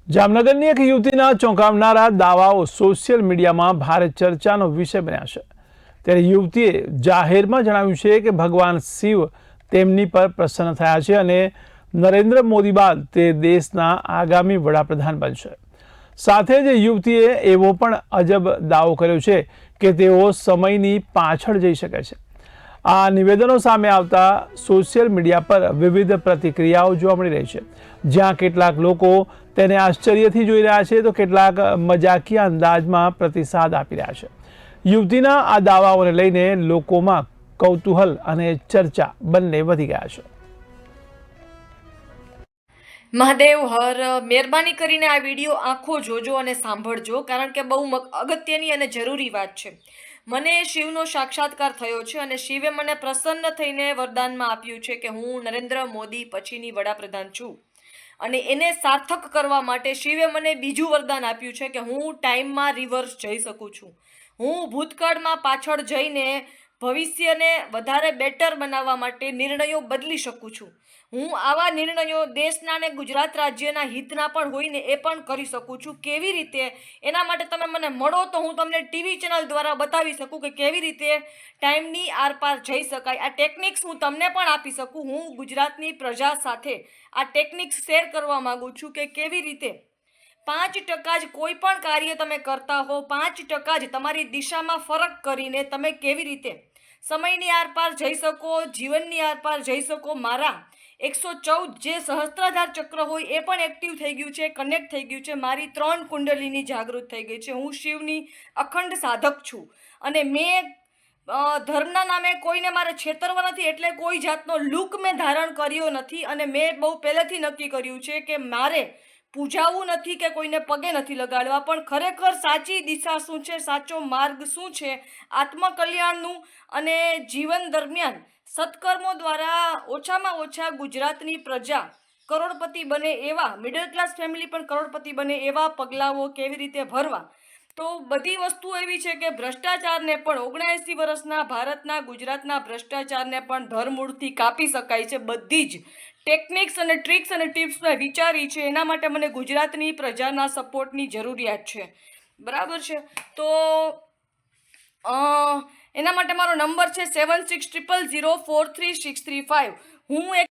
જામનગરની એક યુવતીના ચોંકાવનારા દાવાઓ સોશિયલ મીડિયામાં ભારે ચર્ચાનો વિષય બન્યા છે। ત્યારે યુવતીએ જાહેરમાં જણાવ્યું છે કે ભગવાન શિવ તેમની પર પ્રસન્ન થયા છે અને નરેન્દ્ર મોદી બાદ તે દેશના આગામી વડાપ્રધાન બનશે। સાથે જ યુવતીએ એવો પણ અજબ દાવો કર્યો છે કે તેઓ સમયની પાછળ જઈ શકે છે। આ નિવેદનો સામે આવતા સોશિયલ મીડિયા પર વિવિધ પ્રતિક્રિયાઓ જોવા મળી રહી છે, જ્યાં કેટલાક લોકો તેને આશ્ચર્યથી જોઈ રહ્યા છે તો કેટલાક મજાકિયા અંદાજમાં પ્રતિસાદ આપી રહ્યા છે। યુવતીના આ દાવાઓને લઈને લોકોમાં કૌતૂહલ અને ચર્ચા બંને વધી ગયા છે। મહાદેવ હર મહેરબાની કરીને આ વિડીયો આખો જોજો અને સાંભળજો, કારણ કે બહુ અગત્યની અને જરૂરી વાત છે। મને શિવનો સાક્ષાત્કાર થયો છે અને શિવે મને પ્રસન્ન થઈને વરદાનમાં આપ્યું છે કે હું નરેન્દ્ર મોદી પછીની વડાપ્રધાન છું, અને એને સાર્થક કરવા માટે શિવે મને બીજું વરદાન આપ્યું છે કે હું ટાઈમમાં રિવર્સ જઈ શકું છું। હું ભૂતકાળમાં પાછળ જઈને ભવિષ્યને વધારે બેટર બનાવવા માટે નિર્ણયો બદલી શકું છું। હું આવા નિર્ણયો દેશના અને ગુજરાત રાજ્યના હિતના પણ હોય ને એ પણ કરી શકું છું। કેવી રીતે, એના માટે તમે મને મળો તો હું તમને ટીવી ચેનલ દ્વારા બતાવી શકું કે કેવી રીતે ટાઈમની આરપાર જઈ શકાય। આ ટેકનિક્સ હું તમને પણ આપી શકું। હું ગુજરાતની પ્રજા સાથે આ ટેકનિક્સ શેર કરવા માગું છું કે કેવી રીતે 5% જ કોઈ પણ કાર્ય તમે કરતા હો, 5% જ તમારી દિશામાં ફરક કરીને તમે કેવી રીતે સમયની આરપાર જઈ શકો, જીવનની આરપાર જઈ શકો। મારા 114 જે સહસ્ત્રાધાર ચક્ર હોય એ પણ એક્ટિવ થઈ ગયું છે, કનેક્ટ થઈ ગયું છે। મારી 3 કુંડલીની જાગૃત થઈ ગઈ છે। હું શિવની અખંડ સાધક છું અને મેં ધર્મના નામે કોઈને મારે છેતરવા નથી, એટલે કોઈ જાતનો લુક મેં ધારણ કર્યો નથી અને મેં બહુ પહેલેથી નક્કી કર્યું છે કે મારે પૂજાવું નથી કે કોઈને પગે નથી લગાડવા, પણ ખરેખર સાચી દિશા શું છે, સાચો માર્ગ શું છે આત્મકલ્યાણનું, અને જીવન દરમિયાન સત્કર્મો દ્વારા ઓછામાં ઓછા ગુજરાતની પ્રજા કરોડપતિ બને એવા, મિડલ ક્લાસ ફેમિલી પણ કરોડપતિ બને એવા પગલાઓ કેવી રીતે ભરવા। તો બધી વસ્તુ એવી છે કે ભ્રષ્ટાચારને પણ 79 વર્ષના ભારતના ગુજરાતના ભ્રષ્ટાચારને પણ ધરમૂળથી કાપી શકાય છે। બધી જ ટેકનિક્સ અને ટ્રિક્સ અને ટિપ્સ મેં વિચારી છે, એના માટે મને ગુજરાતની પ્રજાના સપોર્ટની જરૂરિયાત છે, બરાબર છે। તો એના માટે મારો નંબર છે 7600043635। હું એક